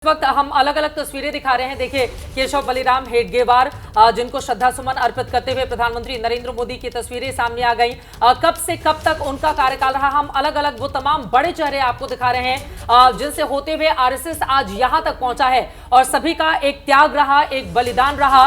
इस वक्त हम अलग अलग तस्वीरें दिखा रहे हैं। देखिए, केशव बलिराम हेडगेवार जिनको श्रद्धा सुमन अर्पित करते हुए प्रधानमंत्री नरेंद्र मोदी की तस्वीरें सामने आ गई। कब से कब तक उनका कार्यकाल रहा, हम अलग अलग वो तमाम बड़े चेहरे आपको दिखा रहे हैं जिनसे होते हुए आरएसएस आज यहां तक पहुंचा है और सभी का एक त्याग रहा, एक बलिदान रहा।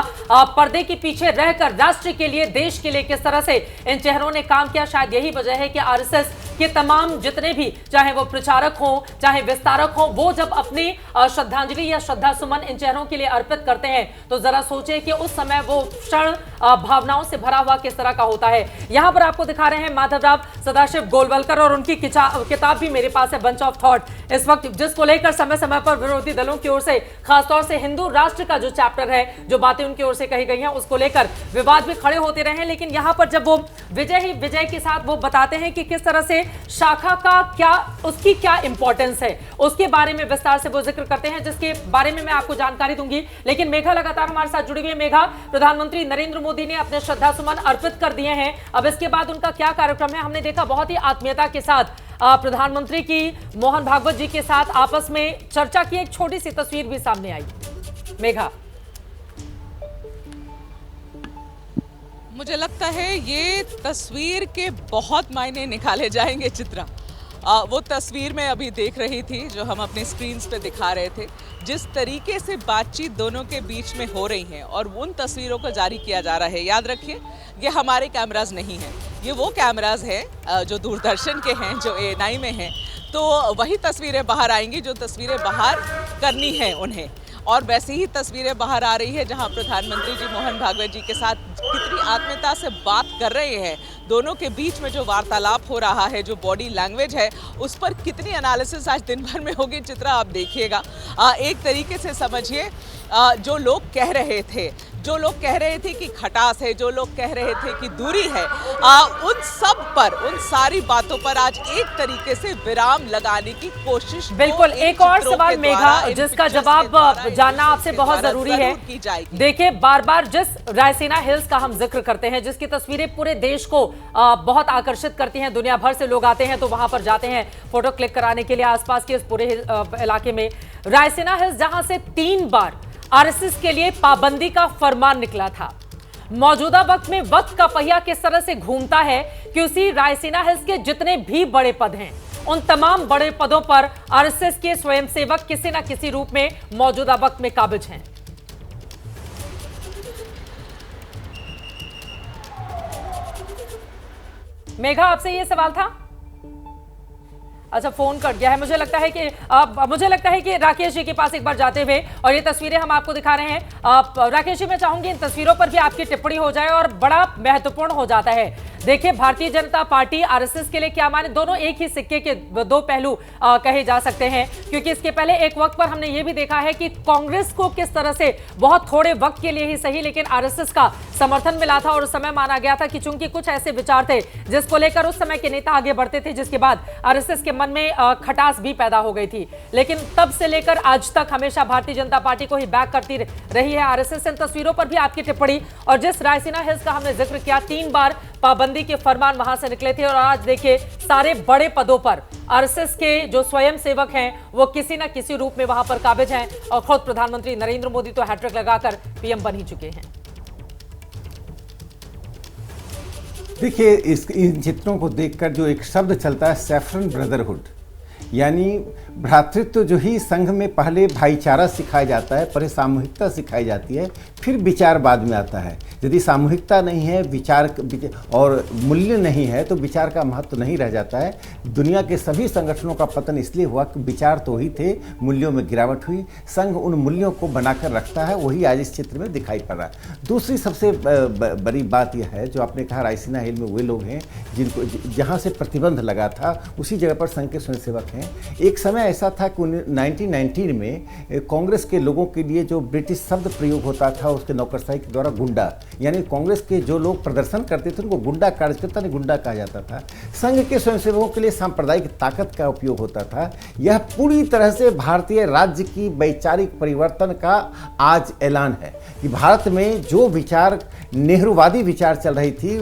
पर्दे के पीछे रहकर राष्ट्र के लिए, देश के लिए किस तरह से इन चेहरों ने काम किया, शायद यही वजह है कि आरएसएस के तमाम जितने भी, चाहे वो प्रचारक हो चाहे विस्तारक हो, वो जब अपनी श्रद्धांजलि या श्रद्धा सुमन इन चेहरों के लिए अर्पित करते हैं तो जरा सोचें कि उस समय वो क्षण भावनाओं से भरा हुआ किस तरह का होता है। यहां पर आपको दिखा रहे हैं माधवराव सदाशिव गोलवलकर और उनकी किताब भी मेरे पास है, बंच ऑफ थॉट, इस वक्त जिसको लेकर समय समय पर विरोधी दलों की ओर से, खासतौर से हिंदू राष्ट्र का जो चैप्टर है, जो बातें उनकी ओर से कही गई हैं, उसको लेकर विवाद भी खड़े होते रहे। लेकिन यहां पर जब वो विजय के साथ वो बताते हैं कि किस तरह से शाखा का क्या, उसकी क्या इंपॉर्टेंस है, उसके बारे में विस्तार से वो जिक्र करते हैं, जिसके बारे में मैं आपको जानकारी दूंगी। लेकिन मेघा लगातार हमारे साथ जुड़ी हुई है। मेघा, प्रधानमंत्री नरेंद्र मोदी ने अपने श्रद्धा सुमन अर्पित कर दिए हैं, अब इसके बाद उनका क्या कार्यक्रम है? हमने देखा बहुत ही आत्मीयता के साथ प्रधानमंत्री की मोहन भागवत जी के साथ आपस में चर्चा की एक छोटी सी तस्वीर भी सामने आई। मेघा, मुझे लगता है ये तस्वीर के बहुत मायने निकाले जाएंगे। चित्रा, वो तस्वीर मैं अभी देख रही थी जो हम अपने स्क्रीन्स पे दिखा रहे थे, जिस तरीके से बातचीत दोनों के बीच में हो रही है और उन तस्वीरों को जारी किया जा रहा है। याद रखिए, ये हमारे कैमराज नहीं हैं, ये वो कैमराज हैं जो दूरदर्शन के हैं, जो ANI में हैं। तो वही तस्वीरें बाहर आएंगी जो तस्वीरें बाहर करनी है उन्हें, और वैसी ही तस्वीरें बाहर आ रही है जहां प्रधानमंत्री जी मोहन भागवत जी के साथ कितनी आत्मीयता से बात कर रहे हैं। दोनों के बीच में जो वार्तालाप हो रहा है, जो बॉडी लैंग्वेज है, उस पर कितनी एनालिसिस आज दिन भर में होगी चित्रा, आप देखिएगा। एक तरीके से समझिए, जो लोग कह रहे थे कि खटास है, जो लोग कह रहे थे कि दूरी है, उन सब पर, उन सारी बातों पर आज एक तरीके से विराम लगाने की कोशिश। बिल्कुल, एक और सवाल मेघा, जिसका जवाब जानना आपसे बहुत जरूरी है। देखिए, बार बार जिस रायसीना हिल्स का हम जिक्र करते हैं, जिसकी तस्वीरें पूरे देश को बहुत आकर्षित करती हैं, दुनिया भर से लोग आते हैं तो वहां पर जाते हैं फोटो क्लिक कराने के लिए आसपास के इस पूरे इलाके में, रायसीना हिल्स जहां से 3 बार आरएसएस के लिए पाबंदी का फरमान निकला था। मौजूदा वक्त में वक्त का पहिया किस तरह से घूमता है कि उसी रायसीना हिल्स के जितने भी बड़े पद हैं, उन तमाम बड़े पदों पर आरएसएस के स्वयंसेवक किसी न किसी रूप में मौजूदा वक्त में काबिज हैं। मेघा, आपसे यह सवाल था? अच्छा, फोन कट गया है। मुझे लगता है कि राकेश जी के पास एक बार जाते हुए, और ये तस्वीरें हम आपको दिखा रहे हैं। राकेश जी, मैं चाहूंगी इन तस्वीरों पर भी आपकी टिप्पणी हो जाए, और बड़ा महत्वपूर्ण हो जाता है। देखिए, भारतीय जनता पार्टी आरएसएस के लिए क्या माने, दोनों एक ही सिक्के के दो पहलू कहे जा सकते हैं, क्योंकि इसके पहले एक वक्त पर हमने ये भी देखा है कि कांग्रेस को किस तरह से बहुत थोड़े वक्त के लिए ही सही, लेकिन आरएसएस का समर्थन मिला था, और उस समय माना गया था कि चूंकि कुछ ऐसे विचार थे जिसको लेकर उस समय के नेता आगे बढ़ते थे, जिसके बाद आरएसएस के मन में खटास भी पैदा हो गई थी। लेकिन तब से लेकर आज तक हमेशा भारतीय जनता पार्टी को ही बैक करती रही है आरएसएस। इन तस्वीरों पर भी आपकी टिप्पणी, और जिस रायसीना हिल्स का हमने जिक्र किया, 3 बार पाबंदी के फरमान वहां से निकले थे, और आज देखिए सारे बड़े पदों पर आरएसएस के जो स्वयंसेवक हैं वो किसी न किसी रूप में वहां पर काबिज हैं, और खुद प्रधानमंत्री नरेंद्र मोदी तो हैट्रिक लगाकर पीएम बन ही चुके हैं। देखिए, इन चित्रों को देखकर जो एक शब्द चलता है, सैफरन ब्रदरहुड, यानी भ्रातृत्व, जो ही संघ में पहले भाईचारा सिखाया जाता है, पहले सामूहिकता सिखाई जाती है, फिर विचार बाद में आता है। यदि सामूहिकता नहीं है, विचार और मूल्य नहीं है, तो विचार का महत्व नहीं रह जाता है। दुनिया के सभी संगठनों का पतन इसलिए हुआ कि विचार तो ही थे, मूल्यों में गिरावट हुई। संघ उन मूल्यों को बनाकर रखता है, वही आज इस चित्र में दिखाई पड़ रहा है। दूसरी सबसे बड़ी बात यह है, जो आपने कहा रायसीना हिल में वे लोग हैं जिनको जहाँ से प्रतिबंध लगा था, उसी जगह पर संघ के स्वयंसेवक हैं। एक समय ऐसा था कि 1919 में कांग्रेस के लोगों के लिए जो ब्रिटिश शब्द प्रयोग होता था, उसके नौकरशाही के द्वारा गुंडा, यानी कांग्रेस के जो लोग प्रदर्शन करते थे उनको गुंडा, कार्यकर्ता ने गुंडा कहा जाता था। संघ के स्वयंसेवकों के लिए सांप्रदायिक ताकत का उपयोग होता था। यह पूरी तरह से भारतीय राज्य की वैचारिक परिवर्तन का आज ऐलान है कि भारत में जो विचार, नेहरूवादी विचार चल रही थी,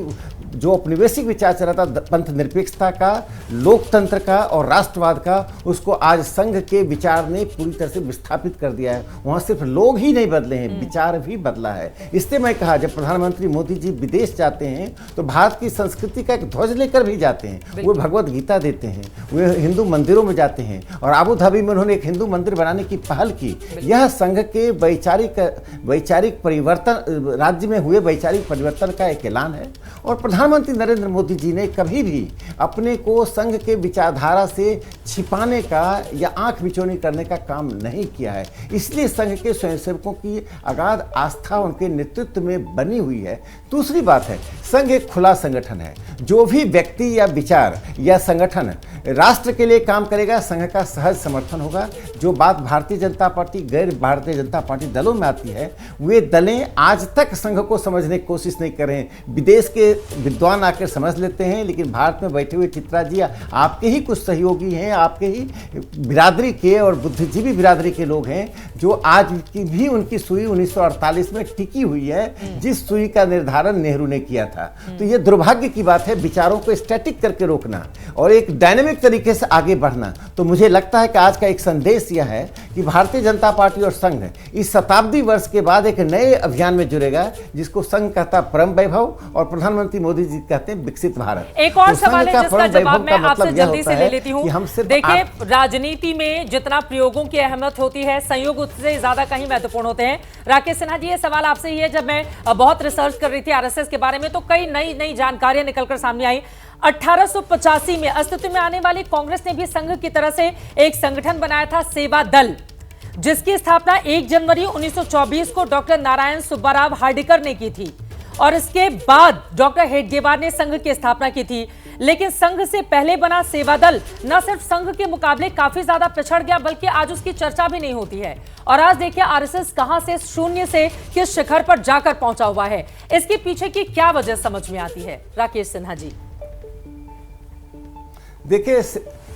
जो औपनिवेशिक विचार चला था पंथ निरपेक्षता का, लोकतंत्र का और राष्ट्रवाद का, उसको आज संघ के विचार ने पूरी तरह से विस्थापित कर दिया है। वहाँ सिर्फ लोग ही नहीं बदले हैं, विचार भी बदला है। इसलिए मैं कहा, जब प्रधानमंत्री मोदी जी विदेश जाते हैं तो भारत की संस्कृति का एक ध्वज लेकर भी जाते हैं। वो भगवत गीता देते हैं, वे हिंदू मंदिरों में जाते हैं, और आबू धाबी में उन्होंने एक हिंदू मंदिर बनाने की पहल की। यह संघ के वैचारिक परिवर्तन, राज्य में हुए वैचारिक परिवर्तन का एक ऐलान है। और प्रधानमंत्री नरेंद्र मोदी जी ने कभी भी अपने को संघ के विचारधारा से छिपाने का या आंख बिचौनी करने का काम नहीं किया है। इसलिए संघ के स्वयंसेवकों की अगाध आस्था उनके नेतृत्व में बनी हुई है। दूसरी बात है, संघ एक खुला संगठन है। जो भी व्यक्ति या विचार या संगठन राष्ट्र के लिए काम करेगा, संघ का सहज समर्थन होगा। जो बात भारतीय जनता पार्टी, गैर भारतीय जनता पार्टी दलों में आती है, वे दलें आज तक संघ को समझने की कोशिश नहीं कर रहे हैं। विदेश के विद्वान आकर समझ लेते हैं, लेकिन भारत में बैठे हुए चित्रा जी, आपके ही कुछ सहयोगी हैं, आपके ही बिरादरी के और बुद्धिजीवी बिरादरी के लोग हैं, जो आज की भी उनकी सुई 1948 में टिकी हुई है, जिस सुई का निर्धारण नेहरू ने किया था। तो ये दुर्भाग्य की बात है, विचारों को स्टैटिक करके रोकना और एक डायनेमिक तरीके से आगे बढ़ना। तो मुझे लगता है कि आज का एक संदेश यह है कि भारतीय जनता पार्टी और संघ इस शताब्दी वर्ष के बाद एक नए अभियान में जुड़ेगा, जिसको संघ कहता परम वैभव और प्रधानमंत्री मोदी जी कहते हैं विकसित भारत। एक और तो सवाल है जिसका जवाब मैं आपसे मतलब जल्दी से ले लेती हूं। देखिए, आप... राजनीति में जितना प्रयोगों की अहमियत होती है, संयोग उससे ज्यादा कहीं महत्वपूर्ण होते हैं। राकेश सिन्हा जी, ये सवाल आपसे ही है। जब मैं बहुत रिसर्च कर रही थी आरएसएस के बारे में, तो कई नई जानकारियां निकलकर सामने आई। 1885 में अस्तित्व में आने वाली कांग्रेस ने भी संघ की तरह से एक संगठन बनाया था, सेवा दल, जिसकी स्थापना 1 जनवरी 1924 को डॉक्टर नारायण सुब्बाराव हार्डिकर ने की थी। और इसके बाद डॉक्टर हेडगेवार ने संघ की स्थापना की थी। लेकिन संघ से पहले बना सेवा दल न सिर्फ संघ के मुकाबले काफी ज्यादा पिछड़ गया, बल्कि आज उसकी चर्चा भी नहीं होती है। और आज देखिए आरएसएस कहां से शून्य से किस शिखर पर जाकर पहुंचा हुआ है। इसके पीछे की क्या वजह समझ में आती है, राकेश सिन्हा जी?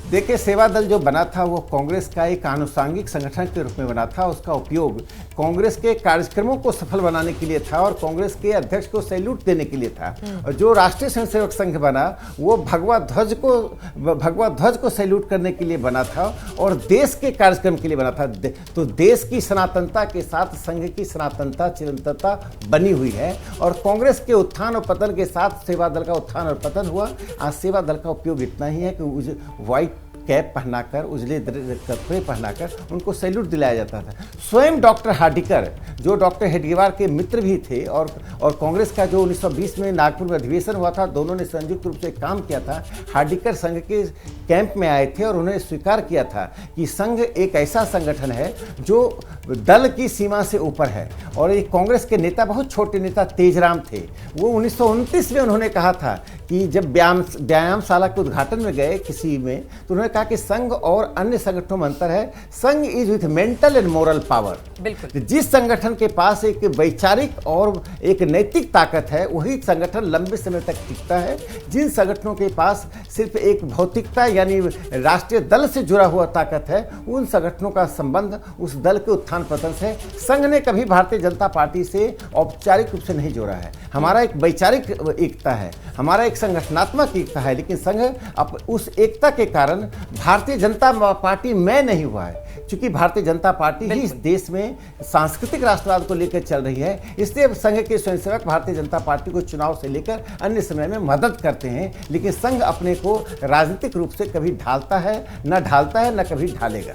देखिए, सेवा दल जो बना था वो कांग्रेस का एक आनुषंगिक संगठन के रूप में बना था। उसका उपयोग कांग्रेस के कार्यक्रमों को सफल बनाने के लिए था और कांग्रेस के अध्यक्ष को सैल्यूट देने के लिए था। और जो राष्ट्रीय स्वयंसेवक संघ बना वो भगवा ध्वज को सैल्यूट करने के लिए बना था और देश के कार्यक्रम के लिए बना था। तो देश की सनातनता के साथ संघ की सनातनता, चिरंतनता बनी हुई है। और कांग्रेस के उत्थान और पतन के साथ सेवा दल का उत्थान और पतन हुआ। आज सेवा दल का उपयोग इतना ही है कि व्हाइट कैप पहनाकर, उजले कपड़े पहनाकर उनको सैल्यूट दिलाया जाता था। स्वयं डॉक्टर हार्डिकर, जो डॉक्टर हेडगेवार के मित्र भी थे, और कांग्रेस का जो 1920 में नागपुर में अधिवेशन हुआ था, दोनों ने संयुक्त रूप से काम किया था। हार्डिकर संघ के कैंप में आए थे और उन्होंने स्वीकार किया था कि संघ एक ऐसा संगठन है जो दल की सीमा से ऊपर है। और ये कांग्रेस के नेता, बहुत छोटे नेता तेजराम थे, वो 1929 में उन्होंने कहा था कि जब व्यायामशाला के उद्घाटन में गए किसी में, तो उन्होंने कहा कि संघ और अन्य संगठनों में अंतर है। संघ is with mental and moral power. बिल्कुल। जिस संगठन के पास एक वैचारिक और एक नैतिक ताकत है, वही संगठन लंबे समय तक टिकता है। जिन संगठनों के पास सिर्फ एक भौतिकता यानी राष्ट्रीय दल से जुड़ा हुआ ताकत है, उन संगठनों का संबंध उस दल के उत्थान पतन से। संघ ने कभी भारतीय जनता पार्टी से औपचारिक रूप से नहीं जोड़ा है। हमारा एक वैचारिक एकता है, हमारा एक संगठनात्मक एकता है, लेकिन संघ उस एकता के कारण भारतीय जनता पार्टी में नहीं हुआ है। क्योंकि भारतीय जनता पार्टी ही इस देश में सांस्कृतिक राष्ट्रवाद को लेकर चल रही है, इसलिए संघ के स्वयंसेवक भारतीय जनता पार्टी को चुनाव से लेकर अन्य समय में मदद करते हैं। लेकिन संघ अपने को राजनीतिक रूप से कभी ढालता है, न कभी ढालेगा।